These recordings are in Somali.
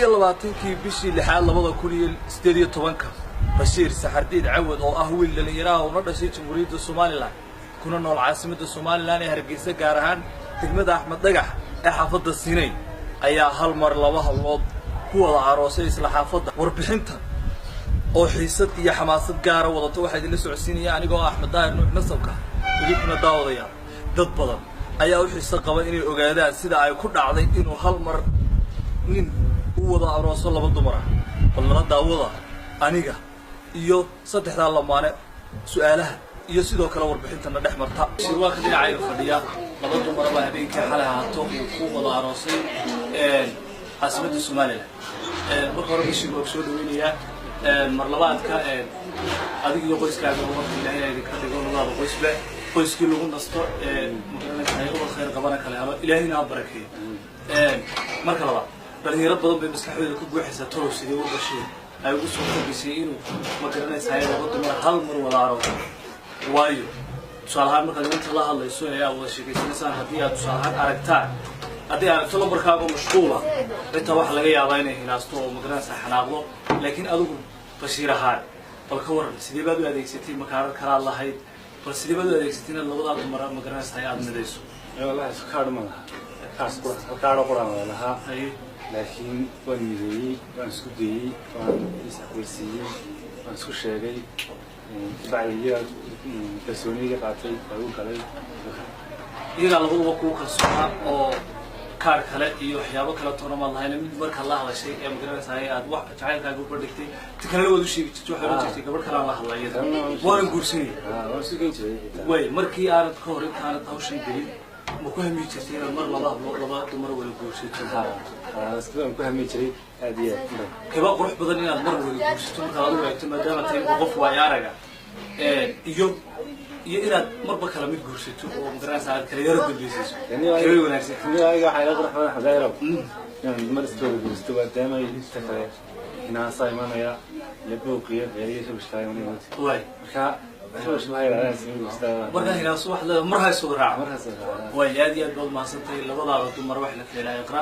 labaatankii bishii lixaad 2018 Bashiir Saxardiid Cawad oo ah wiil dhalinyaro oo dhashay Jamhuuriyadda Soomaaliland kuna nool caasimadda Soomaaliland ee Hargeysa gaar ahaan degmada Axmed Dhagax ee xaafadda Siinay ayaa hal mar laba hawlood ku wada aroosay isla xaafadda warbixinta oo xiisad iyo xamaasad gaar ah wadato waxa idin la socodsiinaya anigoo Axmed Daahir Nuux Nasabka idinku daawadaya dad badan ayaa u xiiso qaba inay ogaadaan sida ay ku dhacday inuu hal mar nin wada arooso laba dumar ah walna daawada aniga iyo saddexda lamaane su'aalaha iyo sidoo kale warbixintana dhex marta shirwaaka dhinacayga fadhiya laba dumar ah habeenkii xalay ahaato ku wada aroosay caasimadda Soomaaliland marka hore bishii loo soo dhaweynaya mar labaadka adiga iyo qoyskaaga waqti Ilaahay idinka dhigo labada qoysba qoyskii lagu nasto magaalada oo khayr qabana kale helo Ilaahayna ha barakeeyo marka labaad dhalinyaro badan bay maskaxdooda ku guuxaysaa tolo sidii uu dhashay ay ugu soo kordhisay inuu magaranaysa ay wada dumar hal mar wada arooso waayo tusaalahaan marka inta la hadlayso ee aad wada sheekaysanaysaa haddii aad tusaalahaan aragtaan haddii aad markaaga mashquula inta wax laga yaabaa inay hinaasto oo magaranaysa xanaaqdo laakiin adigu Bashiir ahaan bal ka waran sidee baad u adeegsatay makaarar kala lahayd bal sidee baad u adeegsatay labada dumar magaranaysa ay aad midayso wallahi iskaar ma laha kaaro quraan laha laakiin waan midayay waan isku dayay waan isxaqweysiyay waan isku sheegay bacdiya kalsooniga qaatay ayuu galay iyaga labaduba ku kalsoonaa oo kaar kale iyo waxyaabo kale toona ma lahayn mid marka la hadashay ee magaranaysa aad wax jacaylkaaga u badhigtay tikana wada u sheegi jirtay waxa jirtay gabar kale la hadlayay waan guursanay waan isku geyn jiray way markii aanad ka hor intaanad hawshan gelin ma ku hami jirtay mar laba dumar wada guursato sidaan ku hami jiray aad iyo aad kaba qurux badan inaad mar wada guursato marka aad u eegto maadaama tahay qof waa yaaraga iyo inaad marba kala mid guursato oo magaranaysa aad kala yaro dambaysiiso kaba wanaagsan aniga waxa ila qurux badan xadaayro mar istoo guursato maadaama ay inta kale inaasa imanaya labuuqiyo beeriyo shabashkaayna way marka marka hinaaso wax la mar hayso raac way aad iyo aad baad maasantay labadaada dumar wax la keenay iqra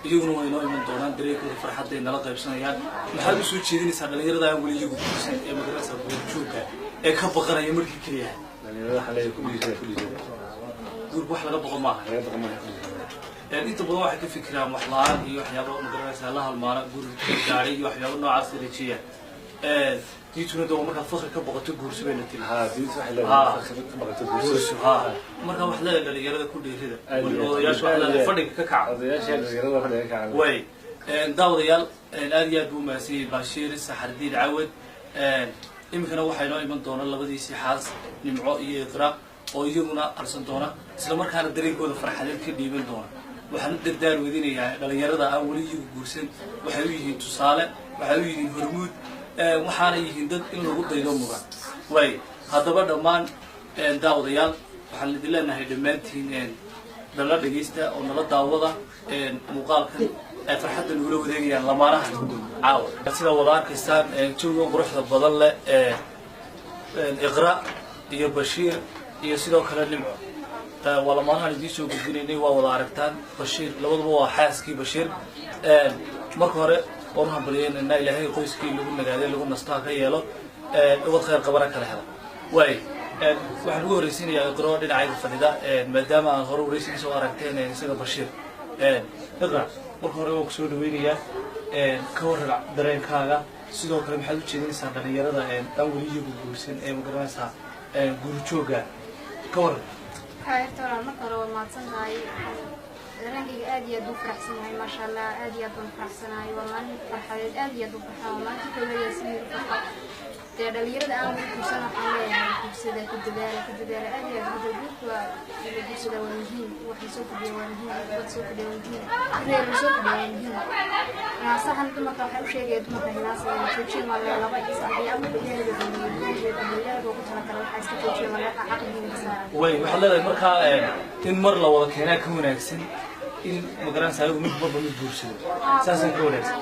iyaguna way noo iman doonaan dareekooda farxadda ay nala qaybsanayaan maxaad u soo jeedinaysaa dhalinyarada aan weli iyagu guursan ee madrasa buurjuuga ee ka baqanaya markii kaliya dhalinyarada xalay ku dhiisay guur wax laga baqo maaha inta badan waxay ka fikiraan wax la'aan iyo waxyaabo madrasa la halmaana guur gaari iyo waxyaabo noocaas ah leejiya diituna doo marka fakhr ka baqato guurso bay natin diitu wax la ka baqato guurso marka wax la dhalinyarada ku dheerida odayaasha wax la fadhiga ka kaca odayaasha dhalinyarada fadhiga ka kaca way daawadayaal aad iyo aad buu maasay Bashiir Saxardiid Cawad imikana waxay noo iman doonaan labadiisii xaas Nimco iyo Iqra oo iyaguna arsan doona isla markaana dareekooda farxadeed ka dhiiban doona waxaan dardaar wadinayaa dhalinyarada aan wali iyagu guursan waxay u yihiin tusaale waxay u yihiin hormuud waxaana yihiin dad in lagu daydo mudan way haddaba dhammaan daawadayaal waxaan idin leenahay dhammaantiin nala dhageysta oo nala daawada muuqaalkan ay farxadda nagula wadeegayaan lamaanaha caawa sida wada arkaysaan jawiga quruxda badan leh Iqra iyo Bashiir iyo sidoo kale Nimco waa lamaanaha idin soo gudbinaynay waa wada aragtaan Bashiir labaduba waa xaaskii Bashiir marka hore ورها بليين إن إلهي قويسكي اللي قلنا قاعدين اللي قلنا استاك يلا وضع خير قبرك على هذا واي واحد هو رئيسين يا إقرار لنا عايز الفريدة ما دام هرو رئيسين سوى ركتين سيد بشير إقرأ مركور وكسور وينيا كور درين كاغا سيدو كلام حلو تشيني سافر يردا أول يجوا بقولسين مقرنا سا قولشوجا كور هاي ترى مقرأ وما تصنعي رنجي آدي يدو فرحسناي ما شاء الله آدي يدو فرحسناي والله فرحة آدي يدو فرحة والله كل يسير فرحة ترى اللي يرد أنا كوسنا حاليا كوسنا كدبارة آدي يدو كوسنا والهين وحسوق والهين وحسوق والهين غير وسوق والهين أنا صح أنت ما تروح شيء يدو ما في ناس تشيل ما لا لا بس أبي أبغى بيجي بالليل وقت أنا كلا حاسة تشيل ما لا عقد بيجي وين محلل المركا إن مر لو كنا كونكسن in magaranaysa ayagu mid walba mid guursado saasaan ka wanaagsan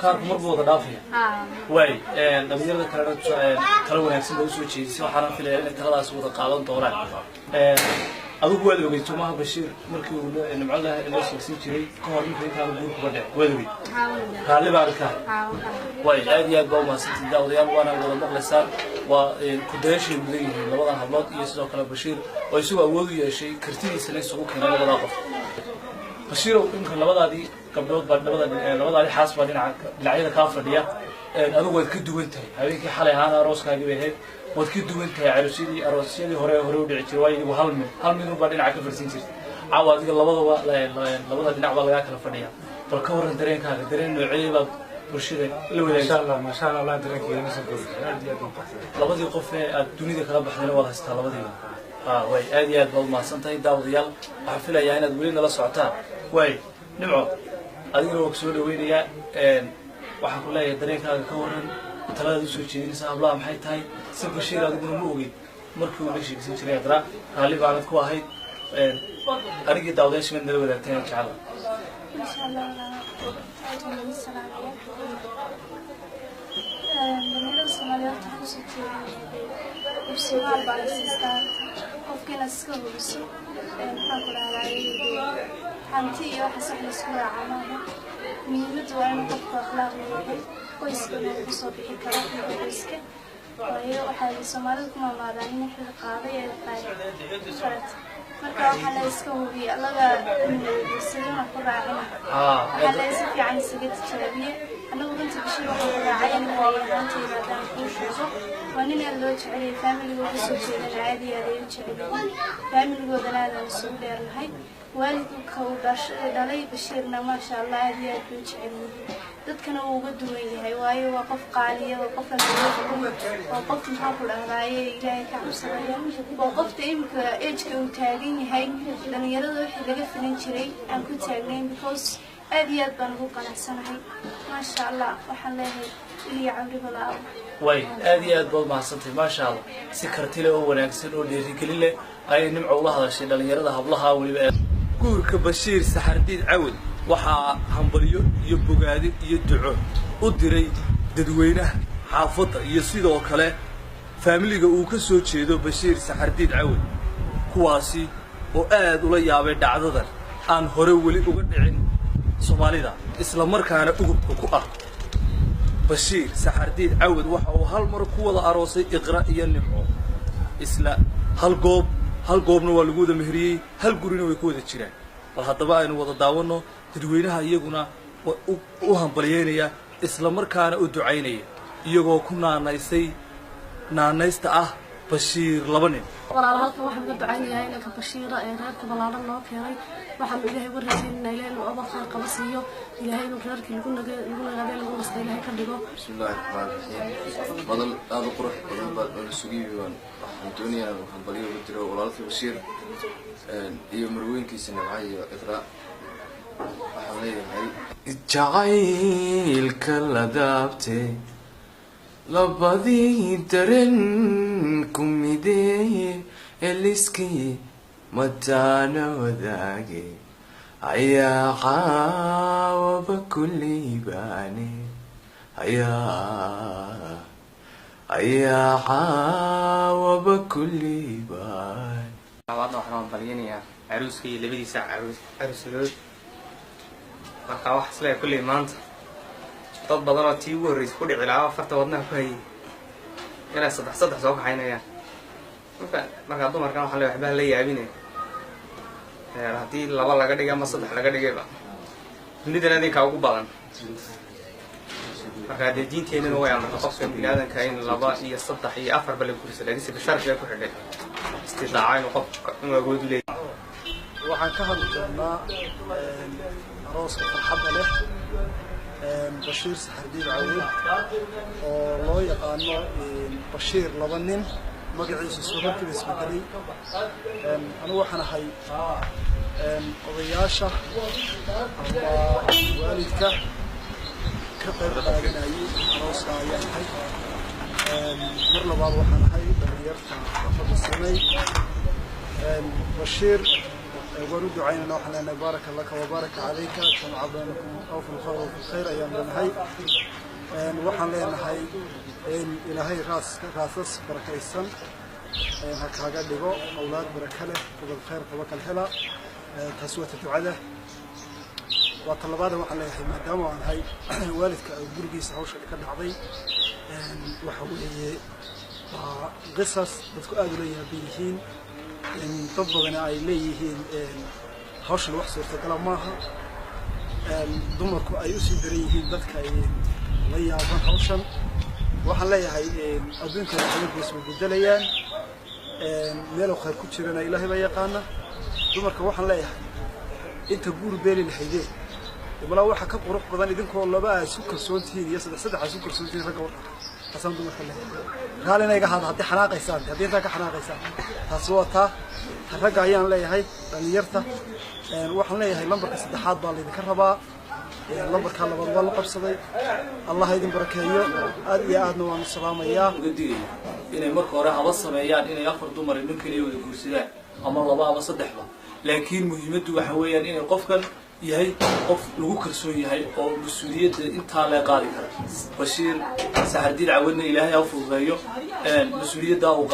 kaarku marba wada dhaafaya waay dhalinyarada kalena talo wanaagsan baa usoo jeedisay waxaana filaya inay taladaas wada qaadan doonaan adigu waad ogey tumaha Bashiir markii uu nimco la sheegsan jiray ka hor intaan guurka badhe waad ogey raalli baa arkaa way aad iyo aad baa umahadsantihiin daawadayaal waana wada maqlaysaan waa ku dayashay mudan yihiin labadan hablood iyo sidoo kale Bashiir oo isagu awood u yeeshay kartidiisana isugu keenay labada qof Bashiir oo inka labadaadii gabdhood baa labadaadii xaas baa dhinacyada ka fadhiya adigu waad ka duwan tahay habeenkii xalay ahaan arooskaaga bay ahayd waad ka duwan tahay aroosyadii hore u dhici jiray waa idigu hal mid baa dhinaca ka farsin jirtay caawa adiga labada dhinac baa laga kala fadhiya bal ka waran dareenkaaga dareen noocee baa bulshada la wadaagay ما شاء الله dareenkayga ma soo koobi labadii qof ee aad dunida kala baxdayna waad haystaa labadiiba way aad iyo aad baad mahadsantahay daawadayaal waxaan filayaa inaad weli nala socotaan way nimco adigana waa kusoo dhaweynayaa waxaan ku leeyahay dareenkaaga ka waran talada usoo jeedinaysa hablaha maxay tahay si Bashiir adiguna ma ogid markii uu la sheegsan jiray adra raalli baanad ku ahayd anigii daawadayaasha nala wadaagtay jecel muhiimadu waa in qofku akhlaaq leeyahay qoyska lagu soo bixi karo qoyska waayo waxay Soomaalidu ku maamaadaan in xil qaaday ay tahay marka waxa la iska hubiyo laga sidoo ku raacina waxa la iska fiican isaga tijaabiye anagu runta Bashiir waxa raacay in ay hantiida daan ku shuuso waan in loo jecel family-ga soo jeedin caadi ah ay jecel family-gooda aan soo dheernahay waalidku uu dhalay Bashiirna ma sha Allah aad iyo aad u jecel dadkana uu uga duwan yahay waayo waa qof qaaliya oo qof aan qof maxaa ku dhahday Ilaahay ka cabsanaya oo qofta imka age-ka uu taagan yahay dhalinyarada wixii laga filan jiray aan ku taagnayn because aad iyo aad baan ugu qanacsanahay ma sha Allah waxaan leeyahay iyo cawri balaa way aad iyo aad baad mahadsantahay ma sha Allah si karti leh oo wanaagsan oo dhiirigelin leh ay nimco ula hadashay dhalinyarada hablaha waliba guurka Bashiir Saxardiid Cawad waxaa hambaliyo iyo bogaadin iyo duco u diray dadweynaha xaafadda iyo sidoo kale family-ga uu ka soo jeedo Bashiir Saxardiid Cawad kuwaasi oo aad ula yaabay dhacdadan aan hore wali uga dhicin Soomaalida isla markaana ugubka ku ah Bashiir Saxardiid Cawad waxa uu hal mar ku wada aroosay Iqra iyo Nimco isla hal goobna waa lagu wada mehriyay hal gurina way ku wada jiraan bal haddaba aynu wada daawano dadweynaha iyaguna u hambalyeynaya isla markaana u ducaynaya iyagoo ku naanaysta ah Bashiir laba nin walaalahaalka waxaan ka ducaynayaa inanka Bashiir ee reerka balaaran loo keenay waxaan Ilaahay waraysiinaa Ilaahay inuu abad khayr qaba siiyo Ilaahay inuu reerkii lagu nagaadeen lagu nastay Ilaahay ka dhigo bismillaahirrahmaanirrahiim badal aad u qurux badan baad oo sugiyoon waxaan doonayaa waxaan baliyo u diro walaalkii Bashiir iyo marweynkiisa Nimco iyo Iqra waxaan leeyahay jacaylka la daabtay labadii dareen kumidee eliskii mataana wadaage ayaa caawaba kulli baane ayaa caawaba kulli baane waxaan baliyanayaa caruuska iyo labadiisa caruusadood marka wax isla kulli maanta dad badan oo tii ugu horreysay ku dhici lahaa afarta wadnaha ku hayay inay saddex soo kaxaynayaan marka dumarkan waxaa waxba la yaabinaya haddii laba laga dhigay ama saddex laga dhigayba dunidana idinkaa ugu badan marka dee diinteenuna way amarta qofka biniaadanka in laba iyo saddex iyo afarba la guursa laakiinse basharkiga ku xidhay istidaaca inuu qofka inuu awood u leeyahay waxaan ka hadli doonaa arooska farxadda leh Bashiir Saxardiid Cawad oo loo yaqaano Bashiir laba nin magaciisa suuqadiisa isbedelay anigu waxaan ahay odayaasha ama waalidka ka qayb qaadanayay arooska ayaan ahay mar labaad waxaan ahay dhalinyarta xaafadda Samey Bashiir waan u ducaynaa waxaan leenahay baaraka laka wa baaraka calayka jamca baynakum aw fil khayr wa fil khayr ayaan leenahay waxaan leenahay ilaahay raasas barakaysan ha kaaga dhigo awlaad baraka leh kubad khayr qaba kal hela taas waa ducada waa talabaad waxaan leeyahay maadaama aan ahay waalidka gurigiisa hawsha ka dhacday waxa weeye qisas dadku aad u leeyihiin dad badan ay leeyihiin hawshan wax suurtagal maaha dumarku ay u sii daran yihiin dadka ay la yaabaan hawshan waxaan leeyahay adduunka xiriirkiisu way bedelayaan meel khayr ku jirana ilaahay baa yaqaana dumarka waxaan leeyahay inta guur beeli lahaydeen wala waxa ka qurux badan idinkoo laba ay isku kalsoontihiin iyo saddex isku kalsoontihiin ragga waxa xasan dumarka leeyahay raalina iga hadii xanaaqaysaan hadii inta ka xanaaqaysaan taas waa taa ragga ayaan leeyahay dhalinyarta waxaan leeyahay lambarka saddexaad baa leedin rabaa lambarka labaad waa la qabsaday Allah idin barakeeyo aad iyo aadna waan salaamayaa inay marka hore haba sameeyaan inay afar dumar in kaliya wada guursadaan ama laba ama saddexba laakiin muhiimaddu waxa weeyaan inay qofkan yahay qof lagu kalsoon yahay oo mas'uuliyadda inta la qaadi karo Bashiir Saxardiin Cawadna Ilaahay ha fududeeyo mas'uuliyadda uu